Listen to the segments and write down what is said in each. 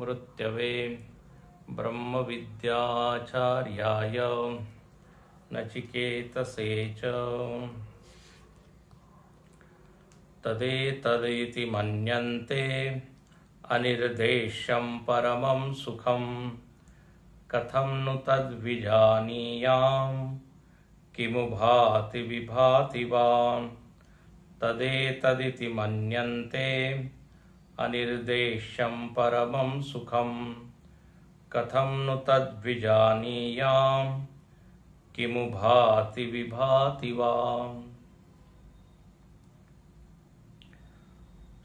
मृत्यवे ब्रह्मविद्याचार्याय नचिकेतसे च तदेतदिति मन्यन्ते अनिर्देश्यं परमं सुखं कथं नु तद्विजानीयाम् किमु भाति विभाति वा। तदेतदिति मन्यन्ते अनिर्देश्यं परमं सुखं कथं नु तद्विजानीयाम् किमु भाति विभाति वा।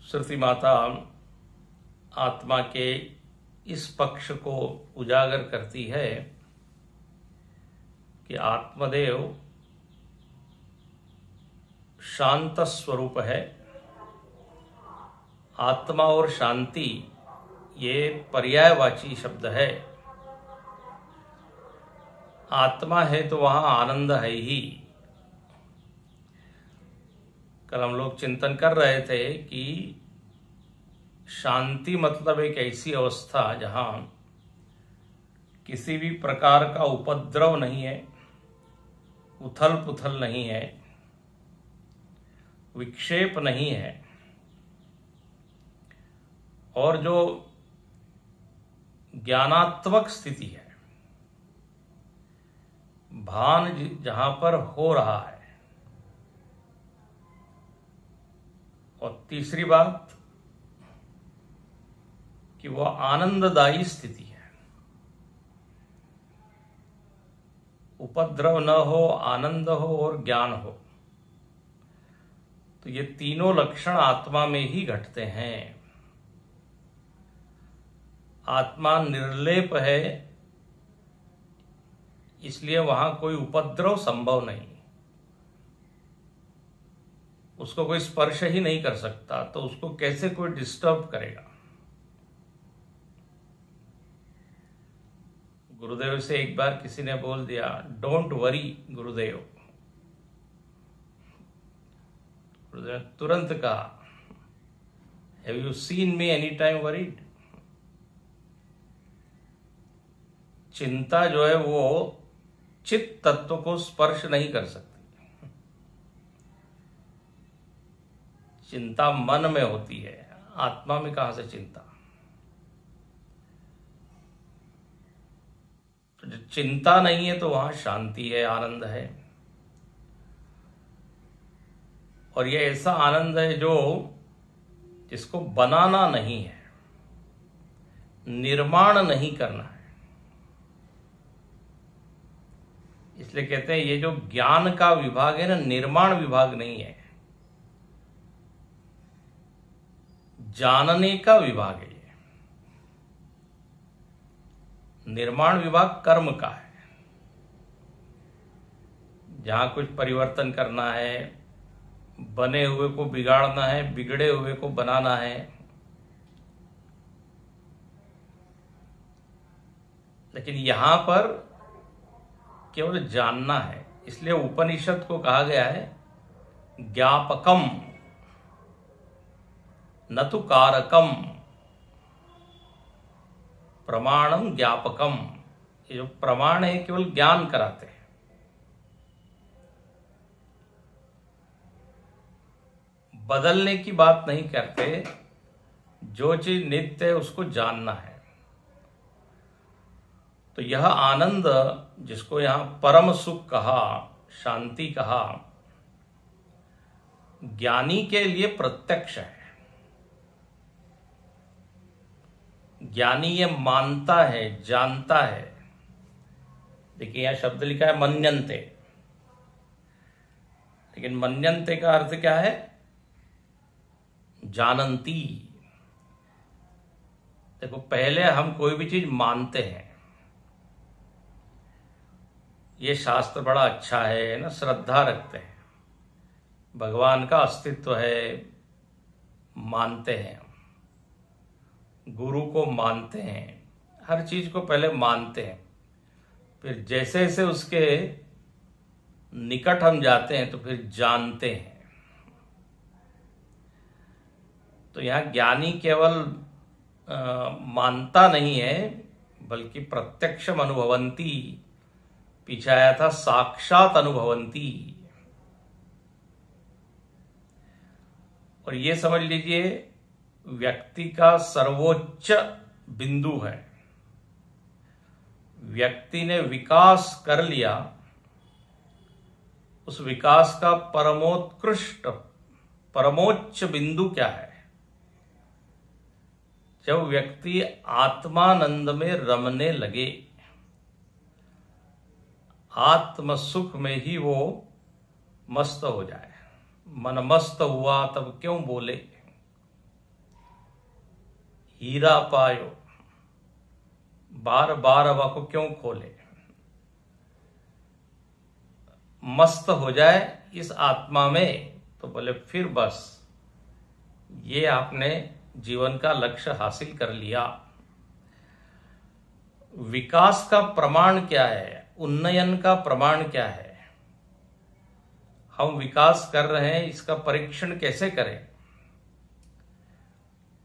श्रुति माता आत्मा के इस पक्ष को उजागर करती है कि आत्मदेव शांत स्वरूप है। आत्मा और शांति ये पर्यायवाची शब्द है। आत्मा है तो वहां आनंद है ही। कल हम लोग चिंतन कर रहे थे कि शांति मतलब एक ऐसी अवस्था जहां किसी भी प्रकार का उपद्रव नहीं है, उथल पुथल नहीं है, विक्षेप नहीं है, और जो ज्ञानात्मक स्थिति है, भान जहां पर हो रहा है। और तीसरी बात कि वह आनंददायी स्थिति है। उपद्रव न हो, आनंद हो और ज्ञान हो। तो ये तीनों लक्षण आत्मा में ही घटते हैं। आत्मा निर्लेप है, इसलिए वहां कोई उपद्रव संभव नहीं। उसको कोई स्पर्श ही नहीं कर सकता, तो उसको कैसे कोई डिस्टर्ब करेगा। गुरुदेव से एक बार किसी ने बोल दिया, डोंट वरी गुरुदेव। गुरुदेव ने तुरंत कहा, have you seen me any time worried. चिंता जो है वो चित्त तत्व को स्पर्श नहीं कर सकती। चिंता मन में होती है, आत्मा में कहां से चिंता। तो जो चिंता नहीं है तो वहां शांति है, आनंद है। और ये ऐसा आनंद है जो जिसको बनाना नहीं है, निर्माण नहीं करना है। इसलिए कहते हैं ये जो ज्ञान का विभाग है ना, निर्माण विभाग नहीं है, जानने का विभाग है। ये निर्माण विभाग कर्म का है, जहां कुछ परिवर्तन करना है, बने हुए को बिगाड़ना है, बिगड़े हुए को बनाना है। लेकिन यहां पर केवल जानना है। इसलिए उपनिषद को कहा गया है ज्ञापकम न तो कारकम, प्रमाणम ज्ञापकम। ये जो प्रमाण है केवल ज्ञान कराते हैं। बदलने की बात नहीं करते। जो चीज नित्य है उसको जानना है। तो यह आनंद जिसको यहां परम सुख कहा, शांति कहा, ज्ञानी के लिए प्रत्यक्ष है। ज्ञानी ये मानता है, जानता है। देखिए यहां शब्द लिखा है मन्यन्ते, लेकिन मन्यन्ते का अर्थ क्या है? जानंती। देखो पहले हम कोई भी चीज मानते हैं, ये शास्त्र बड़ा अच्छा है ना, श्रद्धा रखते हैं, भगवान का अस्तित्व है, मानते हैं, गुरु को मानते हैं, हर चीज को पहले मानते हैं। फिर जैसे जैसे उसके निकट हम जाते हैं तो फिर जानते हैं। तो यहां ज्ञानी केवल मानता नहीं है, बल्कि प्रत्यक्षम अनुभवंती, पीछे आया था साक्षात अनुभवंती। और ये समझ लीजिए व्यक्ति का सर्वोच्च बिंदु है। व्यक्ति ने विकास कर लिया, उस विकास का परमोत्कृष्ट परमोच्च बिंदु क्या है? जब व्यक्ति आत्मानंद में रमने लगे, आत्म सुख में ही वो मस्त हो जाए। मन मस्त हुआ तब क्यों बोले, हीरा पायो बार बार हवा को क्यों खोले। मस्त हो जाए इस आत्मा में तो बोले फिर बस ये आपने जीवन का लक्ष्य हासिल कर लिया। विकास का प्रमाण क्या है? उन्नयन का प्रमाण क्या है? हम विकास कर रहे हैं, इसका परीक्षण कैसे करें?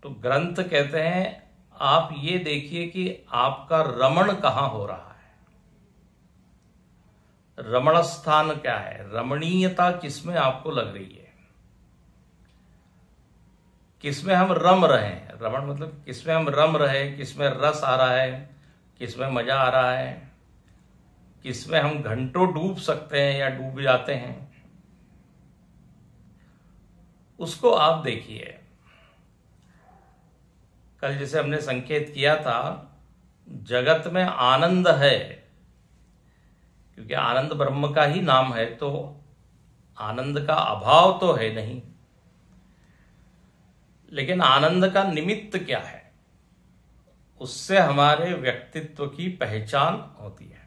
तो ग्रंथ कहते हैं आप ये देखिए कि आपका रमण कहां हो रहा है, रमण स्थान क्या है, रमणीयता किसमें आपको लग रही है, किसमें हम रम रहे हैं। रमण मतलब किसमें हम रम रहे, किसमें रस आ रहा है, किसमें मजा आ रहा है, किसमें हम घंटों डूब सकते हैं या डूब जाते हैं, उसको आप देखिए। कल जैसे हमने संकेत किया था, जगत में आनंद है, क्योंकि आनंद ब्रह्म का ही नाम है, तो आनंद का अभाव तो है नहीं। लेकिन आनंद का निमित्त क्या है, उससे हमारे व्यक्तित्व की पहचान होती है,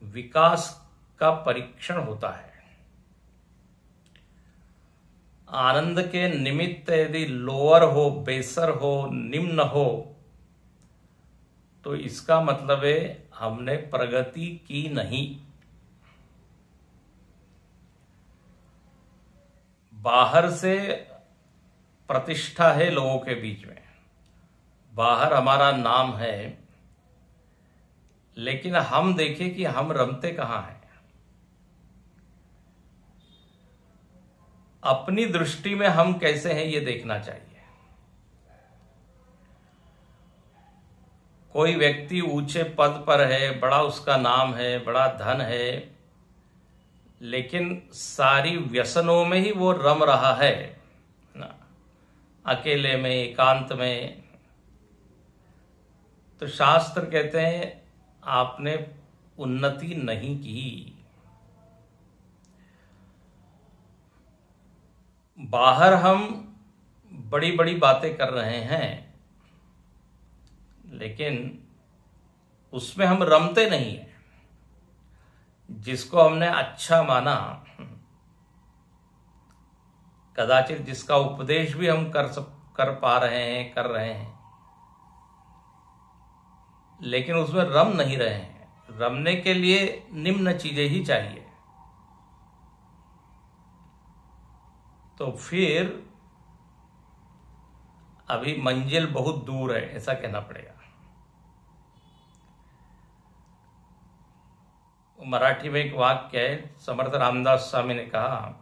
विकास का परीक्षण होता है। आनंद के निमित्त यदि लोअर हो, बेसर हो, निम्न हो, तो इसका मतलब है हमने प्रगति की नहीं। बाहर से प्रतिष्ठा है लोगों के बीच में, बाहर हमारा नाम है, लेकिन हम देखें कि हम रमते कहां हैं। अपनी दृष्टि में हम कैसे हैं ये देखना चाहिए। कोई व्यक्ति ऊंचे पद पर है, बड़ा उसका नाम है, बड़ा धन है, लेकिन सारी व्यसनों में ही वो रम रहा है ना, अकेले में, एकांत में, तो शास्त्र कहते हैं आपने उन्नति नहीं की। बाहर हम बड़ी बड़ी बातें कर रहे हैं, लेकिन उसमें हम रमते नहीं हैं। जिसको हमने अच्छा माना, कदाचित जिसका उपदेश भी हम कर पा रहे हैं, कर रहे हैं, लेकिन उसमें रम नहीं रहे हैं। रमने के लिए निम्न चीजें ही चाहिए, तो फिर अभी मंजिल बहुत दूर है, ऐसा कहना पड़ेगा। मराठी में एक वाक्य है, समर्थ रामदास स्वामी ने कहा,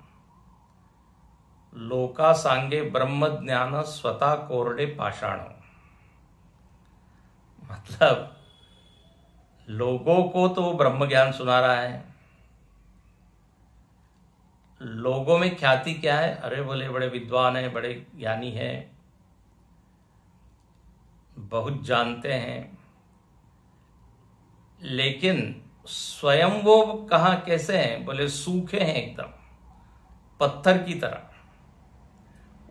लोका सांगे ब्रह्म ज्ञान स्वतः कोरडे पाषाण। मतलब लोगों को तो वो ब्रह्म ज्ञान सुना रहा है, लोगों में ख्याति क्या है, अरे बोले बड़े विद्वान हैं, बड़े ज्ञानी हैं, बहुत जानते हैं, लेकिन स्वयं वो कहां कैसे हैं, बोले सूखे हैं, एकदम पत्थर की तरह।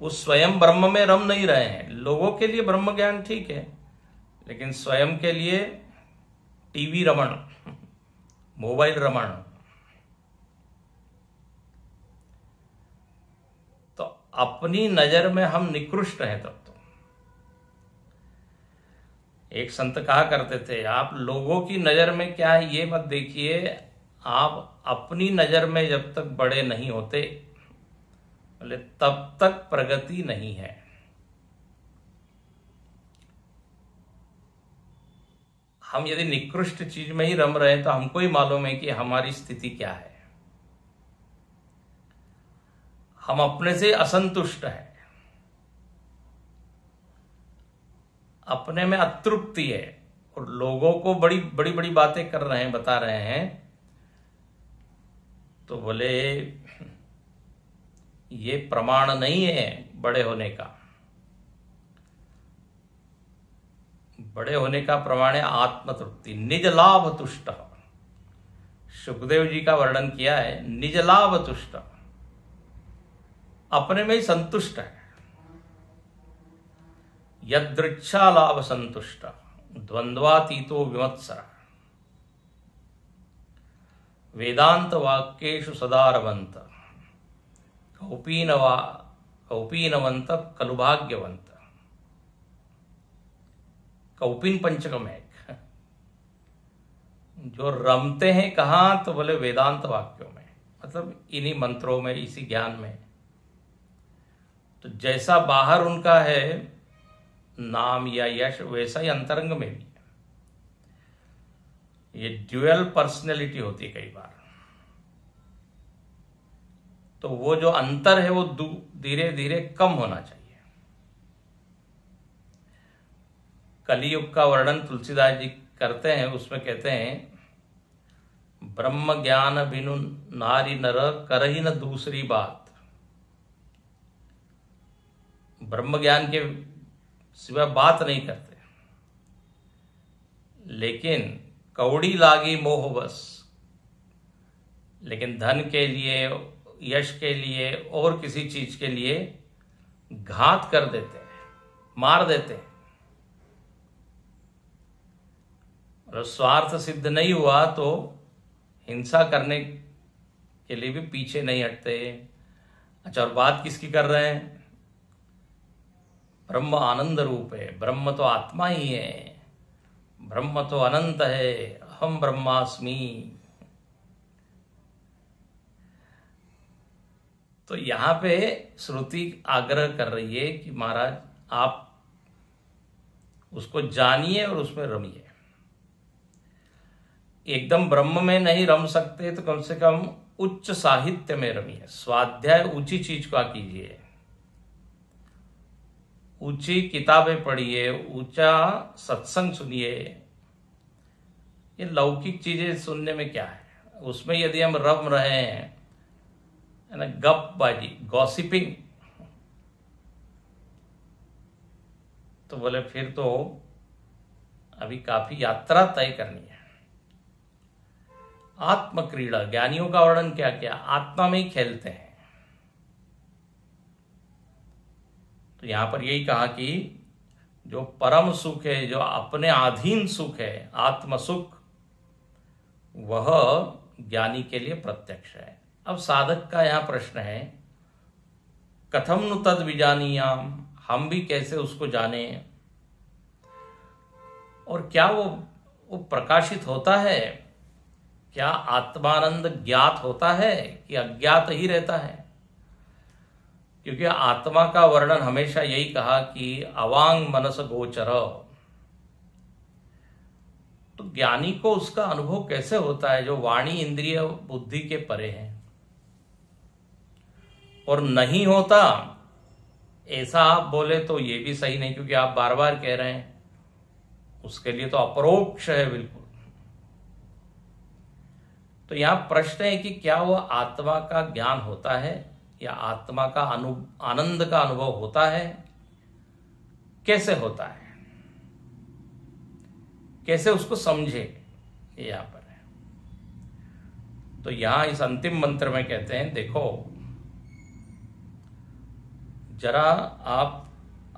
वो स्वयं ब्रह्म में रम नहीं रहे हैं। लोगों के लिए ब्रह्म ज्ञान ठीक है, लेकिन स्वयं के लिए टीवी रमण, मोबाइल रमण। तो अपनी नजर में हम निकृष्ट हैं। तब तो एक संत कहा करते थे, आप लोगों की नजर में क्या है ये मत देखिए, आप अपनी नजर में जब तक बड़े नहीं होते, बोले तब तक प्रगति नहीं है। हम यदि निकृष्ट चीज में ही रम रहे हैं तो हमको ही मालूम है कि हमारी स्थिति क्या है। हम अपने से असंतुष्ट हैं, अपने में अतृप्ति है, और लोगों को बड़ी बड़ी बड़ी बातें कर रहे हैं, बता रहे हैं, तो बोले ये प्रमाण नहीं है बड़े होने का। बड़े होने का प्रमाण है आत्मतृप्ति, निज लाभ तुष्ट। सुखदेव जी का वर्णन किया है, निज लाभ तुष्ट, अपने में ही संतुष्ट है। यदृच्छा लाभ संतुष्ट, द्वंद्वातीतो विमत्सर, वेदांत वाक्येषु सदारवंत, कौपीनवंत कलुभाग्यवंत। कौपीन पंचकम है, जो रमते हैं कहाँ, तो बोले वेदांत वाक्यों में, मतलब इन्हीं मंत्रों में, इसी ज्ञान में। तो जैसा बाहर उनका है नाम या यश, वैसा ही अंतरंग में भी है। ये ड्यूअल पर्सनैलिटी होती है कई बार, तो वो जो अंतर है वो धीरे धीरे कम होना चाहिए। कलियुग का वर्णन तुलसीदास जी करते हैं, उसमें कहते हैं, ब्रह्म ज्ञान बिनु नारी नर करही न दूसरी बात। ब्रह्म ज्ञान के सिवा बात नहीं करते, लेकिन कौड़ी लागी मोह बस, लेकिन धन के लिए, यश के लिए और किसी चीज के लिए घात कर देते हैं, मार देते हैं। और स्वार्थ सिद्ध नहीं हुआ तो हिंसा करने के लिए भी पीछे नहीं हटते। अच्छा, और बात किसकी कर रहे हैं? ब्रह्म आनंद रूप है, ब्रह्म तो आत्मा ही है, ब्रह्म तो अनंत है, अहम ब्रह्मास्मि। तो यहां पे श्रुति आग्रह कर रही है कि महाराज आप उसको जानिए और उसमें रमिए। एकदम ब्रह्म में नहीं रम सकते तो कम से कम उच्च साहित्य में रमिए, स्वाध्याय ऊंची चीज का कीजिए, ऊंची किताबें पढ़िए, ऊंचा सत्संग सुनिए। ये लौकिक चीजें सुनने में क्या है, उसमें यदि हम रम रहे हैं, है ना, गपबाजी, गॉसिपिंग, तो बोले फिर तो अभी काफी यात्रा तय करनी है। आत्म क्रीड़ा, ज्ञानियों का वर्णन क्या क्या, आत्मा में ही खेलते हैं। तो यहां पर यही कहा कि जो परम सुख है, जो अपने अधीन सुख है, आत्म सुख, वह ज्ञानी के लिए प्रत्यक्ष है। अब साधक का यहां प्रश्न है, कथम नु तद विजानीयाम, हम भी कैसे उसको जाने, और क्या वो प्रकाशित होता है? क्या आत्मानंद ज्ञात होता है कि अज्ञात ही रहता है? क्योंकि आत्मा का वर्णन हमेशा यही कहा कि अवांग मनस गोचर। तो ज्ञानी को उसका अनुभव कैसे होता है जो वाणी इंद्रिय बुद्धि के परे है? और नहीं होता ऐसा आप बोले तो ये भी सही नहीं, क्योंकि आप बार बार कह रहे हैं, उसके लिए तो अपरोक्ष है बिल्कुल। तो यहां प्रश्न है कि क्या वो आत्मा का ज्ञान होता है या आत्मा का आनंद का अनुभव होता है? कैसे होता है, कैसे उसको समझे, ये यहां पर है। तो यहां इस अंतिम मंत्र में कहते हैं, देखो जरा आप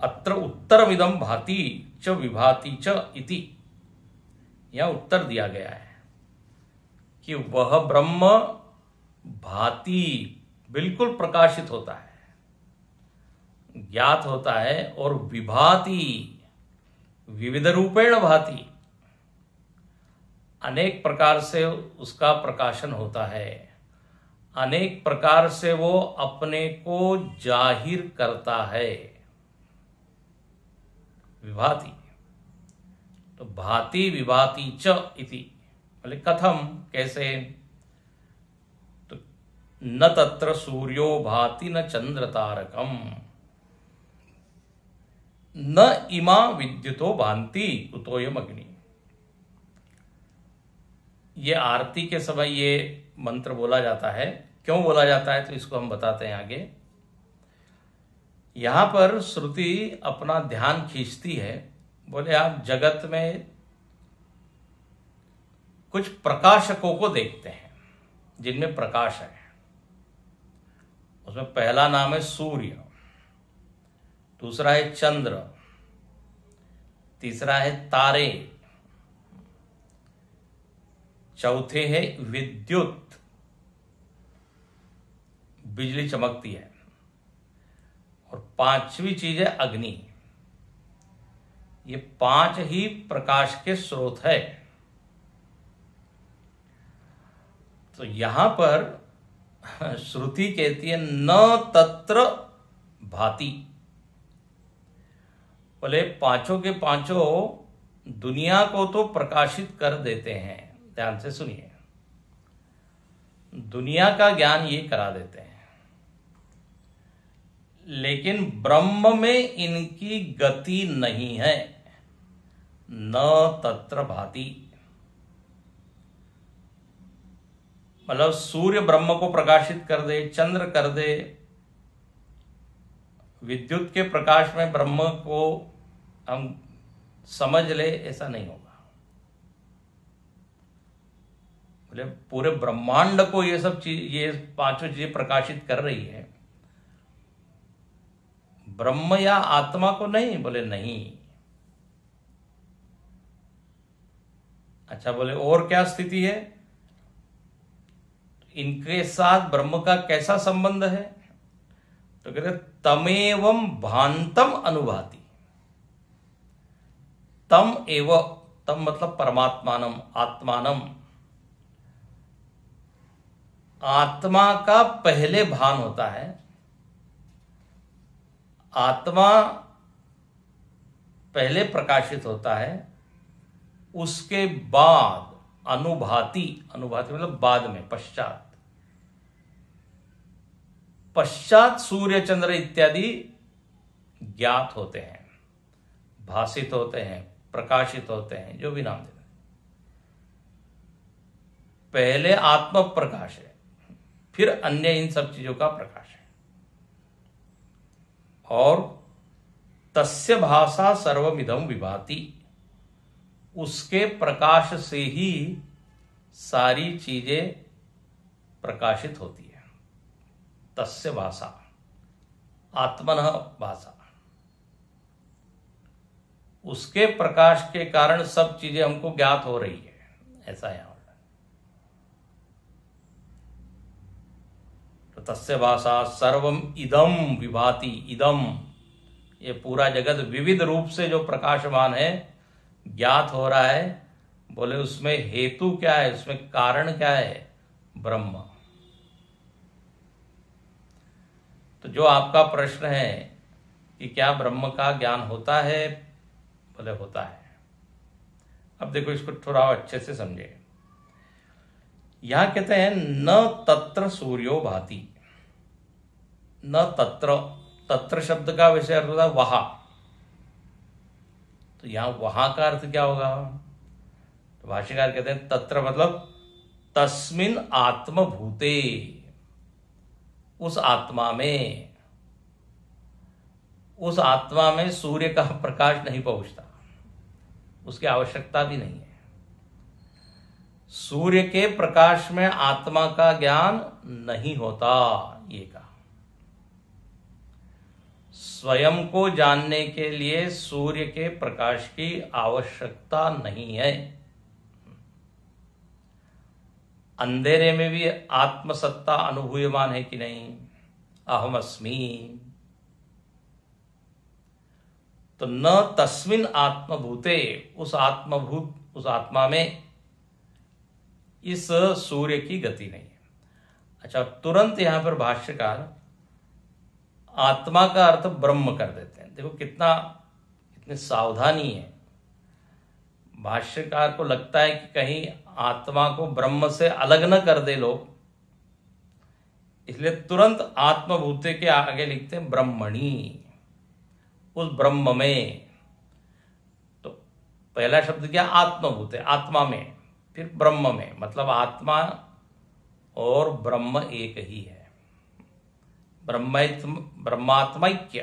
अत्र उत्तरमिदं भाति च विभाति च इति, यहां उत्तर दिया गया है कि वह ब्रह्म भाति, बिल्कुल प्रकाशित होता है, ज्ञात होता है, और विभाति, विविध रूपेण भाति, अनेक प्रकार से उसका प्रकाशन होता है, अनेक प्रकार से वो अपने को जाहिर करता है, विभाति। तो भाति विभाति च इति, बोले कथम, कैसे? तो न तत्र सूर्यो भाति न चंद्र तारकम न इमा विद्युतो भांति कुतोयम अग्नि। ये आरती के समय ये मंत्र बोला जाता है। क्यों बोला जाता है तो इसको हम बताते हैं आगे। यहां पर श्रुति अपना ध्यान खींचती है। बोले आप जगत में कुछ प्रकाशकों को देखते हैं जिनमें प्रकाश है। उसमें पहला नाम है सूर्य, दूसरा है चंद्र, तीसरा है तारे, चौथे है विद्युत, बिजली चमकती है, और पांचवी चीज है अग्नि। ये पांच ही प्रकाश के स्रोत है। तो यहां पर श्रुति कहती है न तत्र भाति। बोले पांचों के पांचों दुनिया को तो प्रकाशित कर देते हैं। ध्यान से सुनिए, दुनिया का ज्ञान ये करा देते हैं, लेकिन ब्रह्म में इनकी गति नहीं है। न तत्र भाति मतलब सूर्य ब्रह्म को प्रकाशित कर दे, चंद्र कर दे, विद्युत के प्रकाश में ब्रह्म को हम समझ ले, ऐसा नहीं होगा। बोले पूरे ब्रह्मांड को ये सब चीज, ये पांचों चीजें प्रकाशित कर रही है, ब्रह्म या आत्मा को नहीं। बोले नहीं। अच्छा, बोले और क्या स्थिति है? इनके साथ ब्रह्म का कैसा संबंध है? तो कहते तमेवं भांतम अनुभाति। तम एव, तम मतलब परमात्मानम, आत्मानम। आत्मा का पहले भान होता है। आत्मा पहले प्रकाशित होता है, उसके बाद अनुभाति, अनुभाति मतलब बाद में, पश्चात सूर्य चंद्र इत्यादि ज्ञात होते हैं, भासित होते हैं, प्रकाशित होते हैं, जो भी नाम देते हैं। पहले आत्म प्रकाश है, फिर अन्य इन सब चीजों का प्रकाश है। और तस्य भाषा सर्वमिदं विभाति, उसके प्रकाश से ही सारी चीजें प्रकाशित होती है। तस्य भाषा, आत्मनः भाषा, उसके प्रकाश के कारण सब चीजें हमको ज्ञात हो रही है, ऐसा है। तो तस्य भाषा सर्वम इदम विभाति। इदम, ये पूरा जगत विविध रूप से जो प्रकाशमान है, ज्ञात हो रहा है। बोले उसमें हेतु क्या है, उसमें कारण क्या है? ब्रह्म। तो जो आपका प्रश्न है कि क्या ब्रह्म का ज्ञान होता है, बोले होता है। अब देखो इसको थोड़ा अच्छे से समझे। यहां कहते हैं न तत्र सूर्यो भाति। न तत्र, तत्र शब्द का विषय अर्थ होता है वहां। तो यहां वहां का अर्थ क्या होगा? तो भाष्यकार कहते हैं तत्र मतलब तस्मिन आत्मभूते, उस आत्मा में। उस आत्मा में सूर्य का प्रकाश नहीं पहुंचता, उसकी आवश्यकता भी नहीं है। सूर्य के प्रकाश में आत्मा का ज्ञान नहीं होता, ये कहा। स्वयं को जानने के लिए सूर्य के प्रकाश की आवश्यकता नहीं है। अंधेरे में भी आत्मसत्ता अनुभूयमान है कि नहीं? अहम अस्मि। तो न तस्मिन आत्मभूते, उस आत्मभूत, उस आत्मा में इस सूर्य की गति नहीं है। अच्छा, तुरंत यहां पर भाष्यकार आत्मा का अर्थ ब्रह्म कर देते हैं। देखो कितनी सावधानी है। भाष्यकार को लगता है कि कहीं आत्मा को ब्रह्म से अलग न कर दे लोग, इसलिए तुरंत आत्मभूते के आगे लिखते हैं ब्रह्मणी, उस ब्रह्म में। तो पहला शब्द क्या, आत्मभूते, आत्मा में, फिर ब्रह्म में, मतलब आत्मा और ब्रह्म एक ही है। ब्रह्मात्मैक्य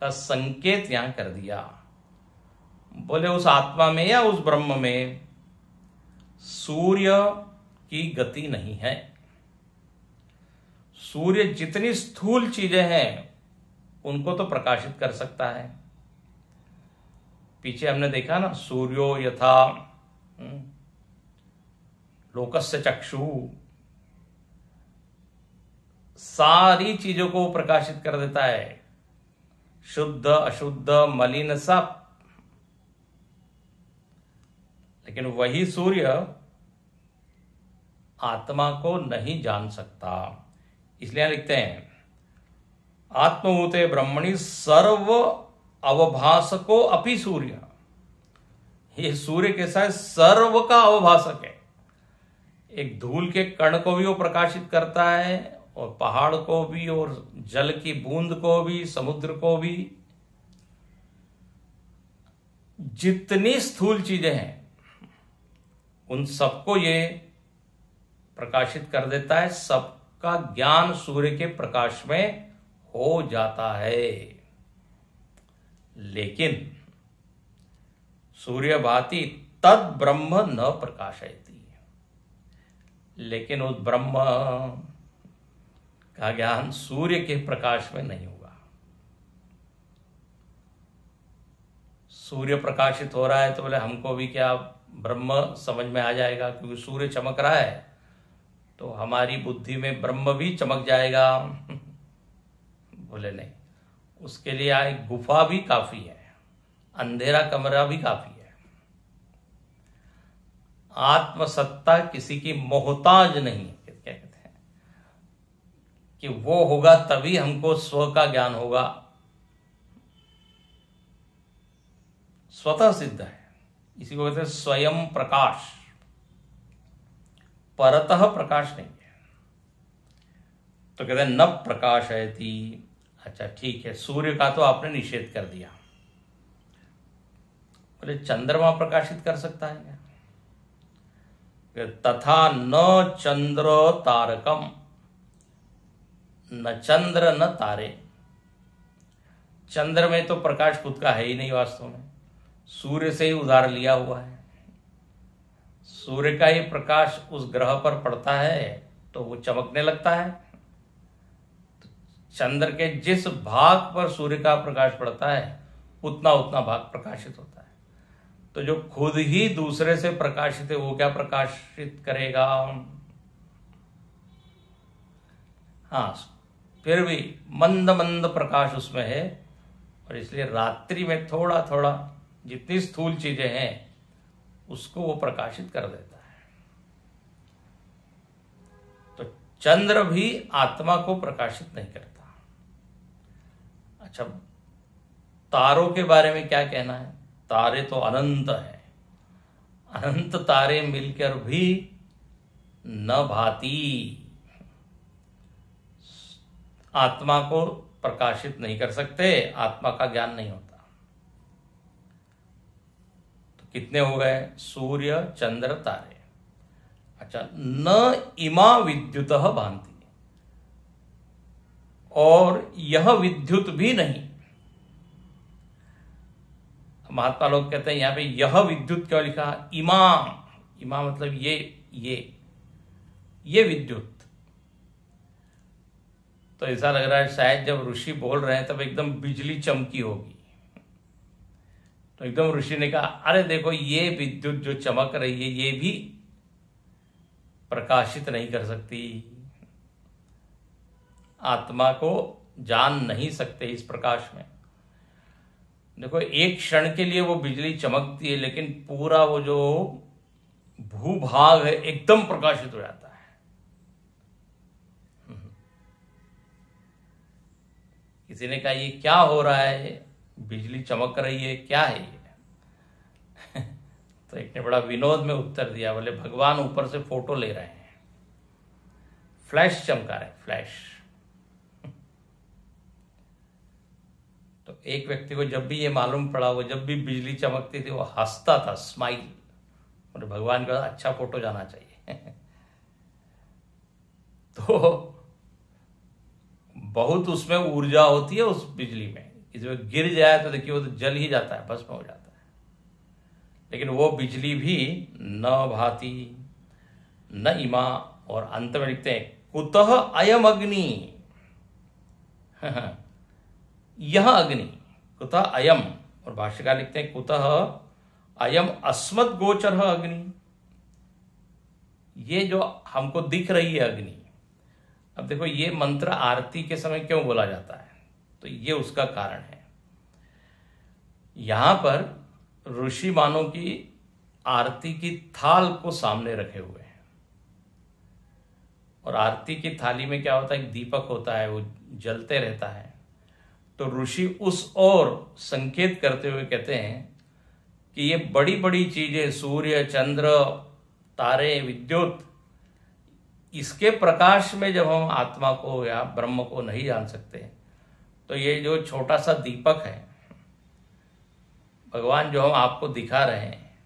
का संकेत यहां कर दिया। बोले उस आत्मा में या उस ब्रह्म में सूर्य की गति नहीं है। सूर्य जितनी स्थूल चीजें हैं उनको तो प्रकाशित कर सकता है। पीछे हमने देखा ना, सूर्यो यथा लोकस्य चक्षु, सारी चीजों को प्रकाशित कर देता है, शुद्ध अशुद्ध मलिन सब। लेकिन वही सूर्य आत्मा को नहीं जान सकता, इसलिए लिखते हैं आत्मभूते ब्रह्मणि सर्व अवभासको अपि सूर्य। ये सूर्य कैसा है, सर्व का अवभासक है। एक धूल के कण को भी वो प्रकाशित करता है, और पहाड़ को भी, और जल की बूंद को भी, समुद्र को भी। जितनी स्थूल चीजें हैं उन सबको ये प्रकाशित कर देता है। सबका ज्ञान सूर्य के प्रकाश में हो जाता है। लेकिन सूर्य भाति तद ब्रह्म न प्रकाशयति, लेकिन उस ब्रह्म का ज्ञान सूर्य के प्रकाश में नहीं होगा। सूर्य प्रकाशित हो रहा है तो बोले हमको भी क्या ब्रह्म समझ में आ जाएगा, क्योंकि सूर्य चमक रहा है तो हमारी बुद्धि में ब्रह्म भी चमक जाएगा। बोले नहीं, उसके लिए एक गुफा भी काफी है, अंधेरा कमरा भी काफी है। आत्मसत्ता किसी की मोहताज नहीं है। क्या कहते हैं कि वो होगा तभी हमको स्व का ज्ञान होगा, स्वतः सिद्ध है। इसी को कहते हैं स्वयं प्रकाश, परतः प्रकाश नहीं है। तो कहते हैं न प्रकाशयति। अच्छा ठीक है, सूर्य का तो आपने निषेध कर दिया। बोले चंद्रमा प्रकाशित कर सकता है क्या? तथा न चंद्र तारकम, न चंद्र न तारे। चंद्र में तो प्रकाश खुद का है ही नहीं, वास्तव में सूर्य से ही उधार लिया हुआ है। सूर्य का ही प्रकाश उस ग्रह पर पड़ता है तो वो चमकने लगता है। तो चंद्र के जिस भाग पर सूर्य का प्रकाश पड़ता है उतना उतना भाग प्रकाशित होता है। तो जो खुद ही दूसरे से प्रकाशित है वो क्या प्रकाशित करेगा? हाँ, फिर भी मंद मंद प्रकाश उसमें है, और इसलिए रात्रि में थोड़ा थोड़ा जितनी स्थूल चीजें हैं उसको वो प्रकाशित कर देता है। तो चंद्र भी आत्मा को प्रकाशित नहीं करता। अच्छा, तारों के बारे में क्या कहना है? तारे तो अनंत है, अनंत तारे मिलकर भी न भाती, आत्मा को प्रकाशित नहीं कर सकते, आत्मा का ज्ञान नहीं होता। तो कितने हो गए? सूर्य चंद्र तारे। अच्छा, न इमा विद्युतः भांति, और यह विद्युत भी नहीं। महात्मा लोग कहते हैं यहां पे यह विद्युत क्यों लिखा? इमा, इमा मतलब ये विद्युत। तो ऐसा लग रहा है शायद जब ऋषि बोल रहे हैं तब एकदम बिजली चमकी होगी। तो एकदम ऋषि ने कहा अरे देखो ये विद्युत जो चमक रही है ये भी प्रकाशित नहीं कर सकती, आत्मा को जान नहीं सकते इस प्रकाश में। देखो एक क्षण के लिए वो बिजली चमकती है, लेकिन पूरा वो जो भूभाग है एकदम प्रकाशित हो जाता है। किसी ने कहा ये क्या हो रहा है, बिजली चमक रही है, क्या है ये? तो एक ने बड़ा विनोद में उत्तर दिया, बोले भगवान ऊपर से फोटो ले रहे हैं, फ्लैश चमका रहे, फ्लैश। तो एक व्यक्ति को जब भी ये मालूम पड़ा, वो जब भी बिजली चमकती थी वो हंसता था, स्माइल, और भगवान का अच्छा फोटो जाना चाहिए। तो बहुत उसमें ऊर्जा होती है उस बिजली में, इसमें गिर जाए तो देखिए वो तो जल ही जाता है, भस्म हो जाता है। लेकिन वो बिजली भी न भाति न इमा, और अंत में लिखते हैं कुतः अयम अग्नि, यह अग्नि, कुतः अयम, और भाष्यकार लिखते हैं कुतः अयम अस्मत् गोचर अग्नि, ये जो हमको दिख रही है अग्नि। अब देखो ये मंत्र आरती के समय क्यों बोला जाता है, तो ये उसका कारण है। यहां पर ऋषि मानों की आरती की थाल को सामने रखे हुए हैं, और आरती की थाली में क्या होता है, एक दीपक होता है, वो जलते रहता है। तो ऋषि उस ओर संकेत करते हुए कहते हैं कि ये बड़ी बड़ी चीजें, सूर्य, चंद्र, तारे, विद्युत, इसके प्रकाश में जब हम आत्मा को या ब्रह्म को नहीं जान सकते, तो ये जो छोटा सा दीपक है भगवान जो हम आपको दिखा रहे हैं,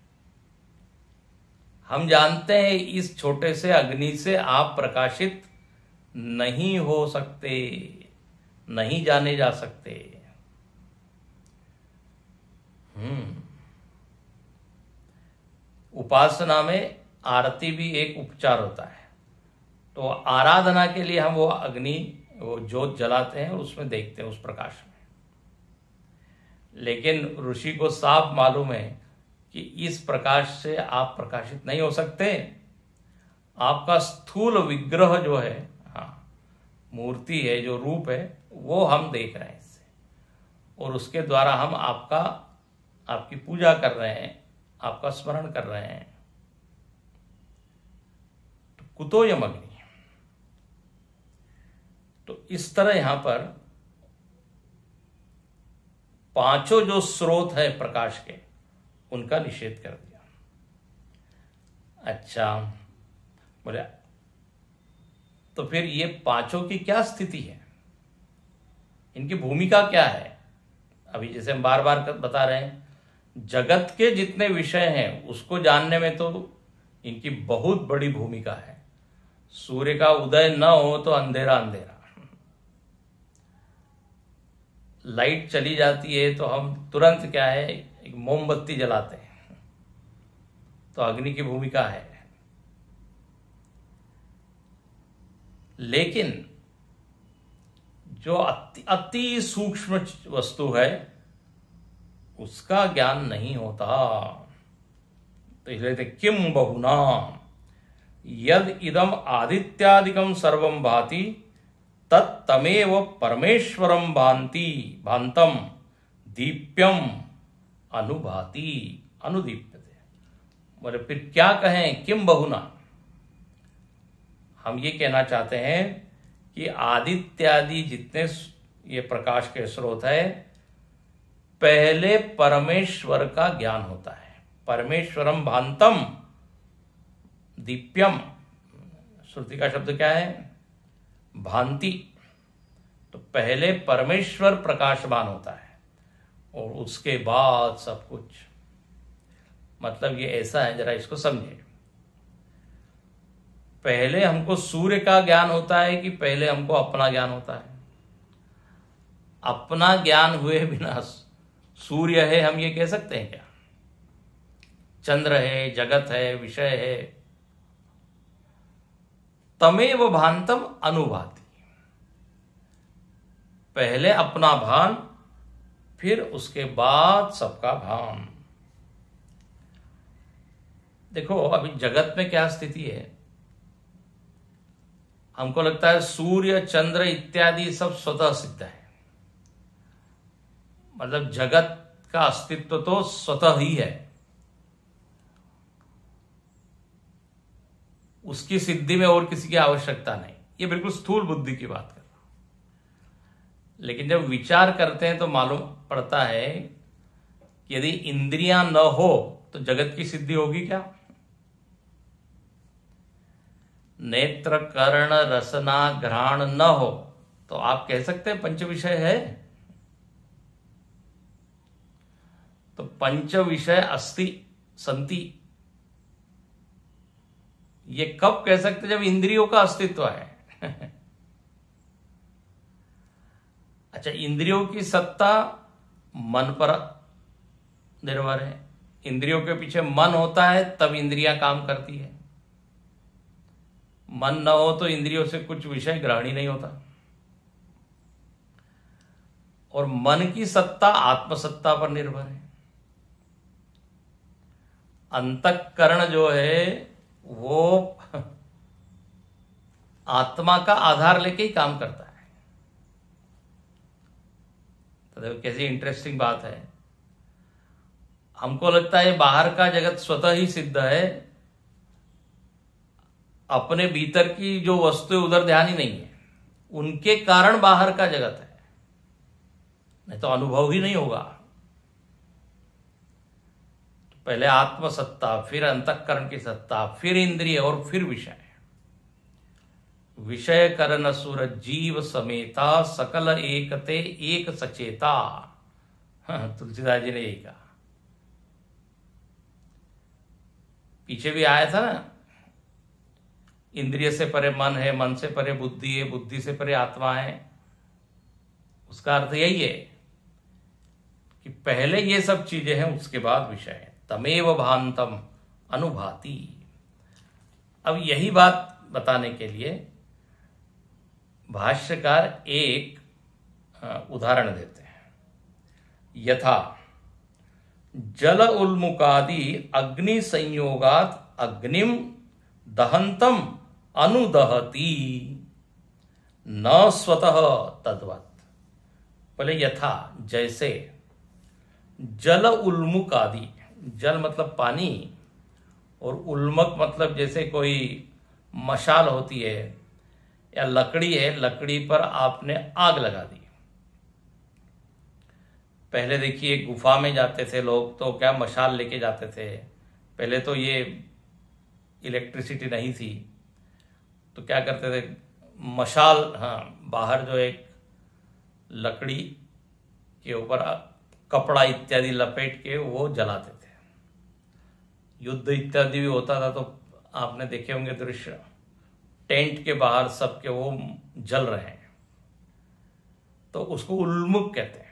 हम जानते हैं इस छोटे से अग्नि से आप प्रकाशित नहीं हो सकते, नहीं जाने जा सकते। उपासना में आरती भी एक उपचार होता है, तो आराधना के लिए हम वो अग्नि, वो ज्योत जलाते हैं और उसमें देखते हैं उस प्रकाश में। लेकिन ऋषि को साफ मालूम है कि इस प्रकाश से आप प्रकाशित नहीं हो सकते। आपका स्थूल विग्रह जो है, हाँ, मूर्ति है, जो रूप है, वो हम देख रहे हैं इससे, और उसके द्वारा हम आपकी पूजा कर रहे हैं, आपका स्मरण कर रहे हैं। तो कुतोयम अग्नि, तो इस तरह यहां पर पांचों जो स्रोत है प्रकाश के, उनका निषेध कर दिया। अच्छा, बोले तो फिर ये पांचों की क्या स्थिति है, इनकी भूमिका क्या है? अभी जैसे हम बार बार बता रहे हैं, जगत के जितने विषय हैं उसको जानने में तो इनकी बहुत बड़ी भूमिका है। सूर्य का उदय न हो तो अंधेरा अंधेरा, लाइट चली जाती है तो हम तुरंत क्या है, एक मोमबत्ती जलाते हैं, तो अग्नि की भूमिका है। लेकिन जो अति सूक्ष्म वस्तु है उसका ज्ञान नहीं होता। तो इसलिए किम बहुना यद इदम आदित्यादिकम सर्वम भाति तत्तमेव परमेश्वरम भांतम दीप्यम अनुभाति अनुदीप्यते। बोले फिर क्या कहें, किम बहुना, हम ये कहना चाहते हैं कि आदित्यादि जितने ये प्रकाश के स्रोत है, पहले परमेश्वर का ज्ञान होता है। परमेश्वरम भांतम दीप्यम, श्रुति का शब्द क्या है, भांति। तो पहले परमेश्वर प्रकाशमान होता है और उसके बाद सब कुछ। मतलब ये ऐसा है, जरा इसको समझे। पहले हमको सूर्य का ज्ञान होता है कि पहले हमको अपना ज्ञान होता है? अपना ज्ञान हुए बिना सूर्य है हम ये कह सकते हैं क्या? चंद्र है, जगत है, विषय है। तमेव भांतम अनुभाति, पहले अपना भान, फिर उसके बाद सबका भान। देखो अभी जगत में क्या स्थिति है, हमको लगता है सूर्य, चंद्र इत्यादि सब स्वतः सिद्ध है। मतलब जगत का अस्तित्व तो स्वतः ही है, उसकी सिद्धि में और किसी की आवश्यकता नहीं। ये बिल्कुल स्थूल बुद्धि की बात कर रहा हूं। लेकिन जब विचार करते हैं तो मालूम पड़ता है कि यदि इंद्रियां न हो तो जगत की सिद्धि होगी क्या? नेत्र कर्ण रसना घ्राण न हो तो आप कह सकते हैं पंच विषय है? तो पंच विषय अस्ति संति, ये कब कह सकते जब इंद्रियों का अस्तित्व है। अच्छा, इंद्रियों की सत्ता मन पर निर्भर है। इंद्रियों के पीछे मन होता है तब इंद्रियां काम करती है। मन न हो तो इंद्रियों से कुछ विषय ग्रहण ही नहीं होता। और मन की सत्ता आत्मसत्ता पर निर्भर है। अंतःकरण जो है वो आत्मा का आधार लेके ही काम करता है। तो देखो कैसी इंटरेस्टिंग बात है। हमको लगता है बाहर का जगत स्वतः ही सिद्ध है, अपने भीतर की जो वस्तु उधर ध्यान ही नहीं है, उनके कारण बाहर का जगत है, नहीं तो अनुभव ही नहीं होगा। तो पहले आत्मसत्ता, फिर अंतःकरण की सत्ता, फिर इंद्रिय और फिर विषय। विषय करन सुर जीव समेता सकल एकते एक सचेता। तुलसीदास जी ने यही कहा। पीछे भी आया था ना, इंद्रिय से परे मन है, मन से परे बुद्धि है, बुद्धि से परे आत्मा है। उसका अर्थ यही है कि पहले ये सब चीजें हैं, उसके बाद विषय है। तमेव भांतम अनुभाति। अब यही बात बताने के लिए भाष्यकार एक उदाहरण देते हैं। यथा जल उल्मुकादि अग्नि संयोगात अग्निम दहंतम अनुदहति न स्वतः तद्वत्। पहले यथा, जैसे जल उल्मुक आदि, जल मतलब पानी और उल्मक मतलब जैसे कोई मशाल होती है या लकड़ी है, लकड़ी पर आपने आग लगा दी। पहले देखिए गुफा में जाते थे लोग तो क्या मशाल लेके जाते थे। पहले तो ये इलेक्ट्रिसिटी नहीं थी तो क्या करते थे, मशाल, हाँ, बाहर जो एक लकड़ी के ऊपर कपड़ा इत्यादि लपेट के वो जलाते थे। युद्ध इत्यादि भी होता था तो आपने देखे होंगे दृश्य, टेंट के बाहर सबके वो जल रहे हैं, तो उसको उल्मुख कहते हैं।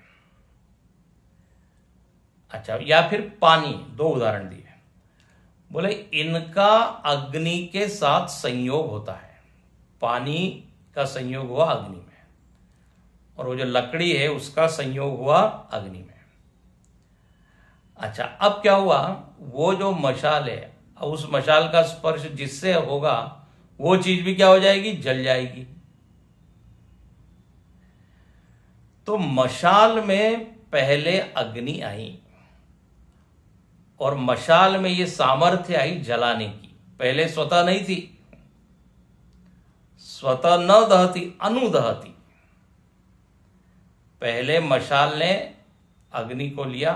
अच्छा, या फिर पानी, दो उदाहरण दिए। बोले इनका अग्नि के साथ संयोग होता है। पानी का संयोग हुआ अग्नि में और वो जो लकड़ी है उसका संयोग हुआ अग्नि में। अच्छा, अब क्या हुआ, वो जो मशाल है, उस मशाल का स्पर्श जिससे होगा वो चीज भी क्या हो जाएगी, जल जाएगी। तो मशाल में पहले अग्नि आई और मशाल में ये सामर्थ्य आई जलाने की। पहले स्वतः नहीं थी, स्वतः न दहती, अनुदहती। पहले मशाल ने अग्नि को लिया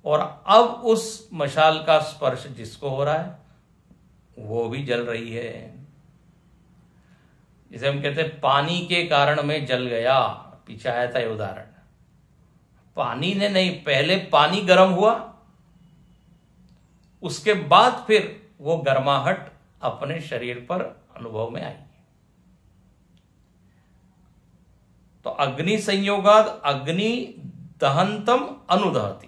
और अब उस मशाल का स्पर्श जिसको हो रहा है वो भी जल रही है। जिसे हम कहते हैं पानी के कारण में जल गया, पीछे आया था ये उदाहरण। पानी ने नहीं, पहले पानी गर्म हुआ, उसके बाद फिर वो गर्माहट अपने शरीर पर अनुभव में आई। तो अग्नि संयोगाद अग्नि दहंतम अनुदहति।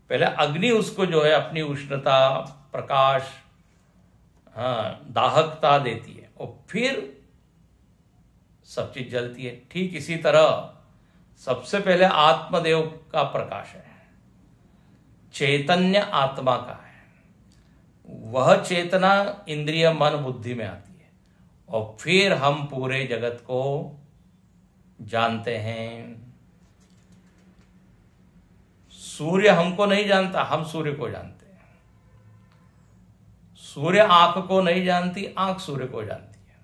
पहले अग्नि उसको जो है अपनी उष्णता, प्रकाश, दाहकता देती है और फिर सब चीज जलती है। ठीक इसी तरह सबसे पहले आत्मदेव का प्रकाश है, चैतन्य आत्मा का है। वह चेतना इंद्रिय मन बुद्धि में आती है और फिर हम पूरे जगत को जानते हैं। सूर्य हमको नहीं जानता, हम सूर्य को जानते हैं। सूर्य आंख को नहीं जानती, आंख सूर्य को जानती है।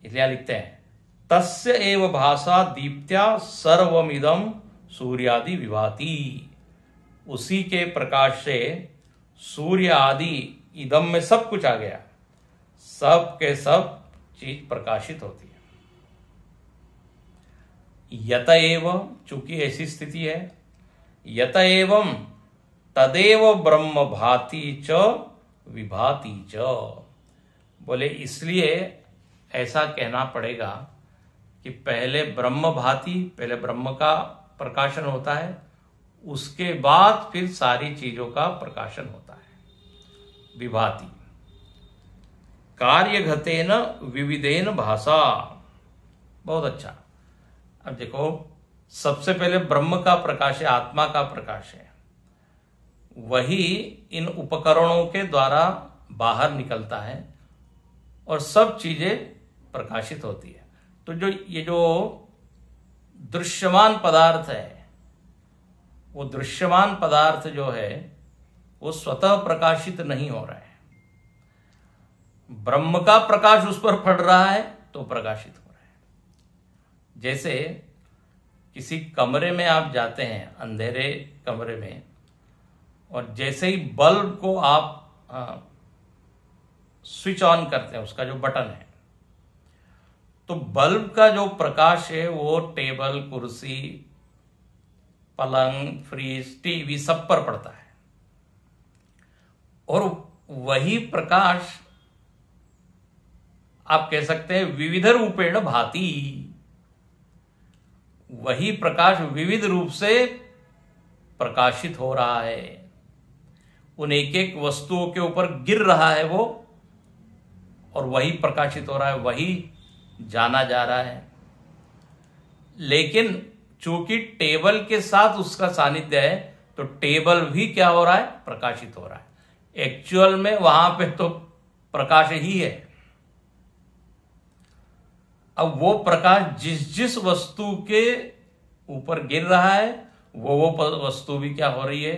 इसलिए लिखते हैं तस्य एव भाषा दीप्त्या सर्वमिदं सूर्यादि विभाति। उसी के प्रकाश से सूर्य आदि इदम में सब कुछ आ गया, सब के सब चीज प्रकाशित होती है। यत एव, चूंकि ऐसी स्थिति है, यत एवं तदेव ब्रह्म भाति च विभाति च, बोले इसलिए ऐसा कहना पड़ेगा कि पहले ब्रह्म भाति, पहले ब्रह्म का प्रकाशन होता है, उसके बाद फिर सारी चीजों का प्रकाशन होता है। विभाति कार्य घतेन विविधेन भाषा, बहुत अच्छा। अब देखो, सबसे पहले ब्रह्म का प्रकाश है, आत्मा का प्रकाश है, वही इन उपकरणों के द्वारा बाहर निकलता है और सब चीजें प्रकाशित होती है। तो जो ये जो दृश्यमान पदार्थ है, वो दृश्यमान पदार्थ जो है वो स्वतः प्रकाशित नहीं हो रहा है, ब्रह्म का प्रकाश उस पर पड़ रहा है तो प्रकाशित हो रहा है। जैसे किसी कमरे में आप जाते हैं, अंधेरे कमरे में, और जैसे ही बल्ब को आप स्विच ऑन करते हैं, उसका जो बटन है, तो बल्ब का जो प्रकाश है वो टेबल, कुर्सी, पलंग, फ्रिज, टीवी सब पर पड़ता है, और वही प्रकाश आप कह सकते हैं विविध रूपेण भाति, वही प्रकाश विविध रूप से प्रकाशित हो रहा है, उन एक एक वस्तुओं के ऊपर गिर रहा है वो, और वही प्रकाशित हो रहा है, वही जाना जा रहा है। लेकिन चूंकि टेबल के साथ उसका सानिध्य है, तो टेबल भी क्या हो रहा है, प्रकाशित हो रहा है। एक्चुअल में वहां पे तो प्रकाश ही है। अब वो प्रकाश जिस जिस वस्तु के ऊपर गिर रहा है, वो वस्तु भी क्या हो रही है,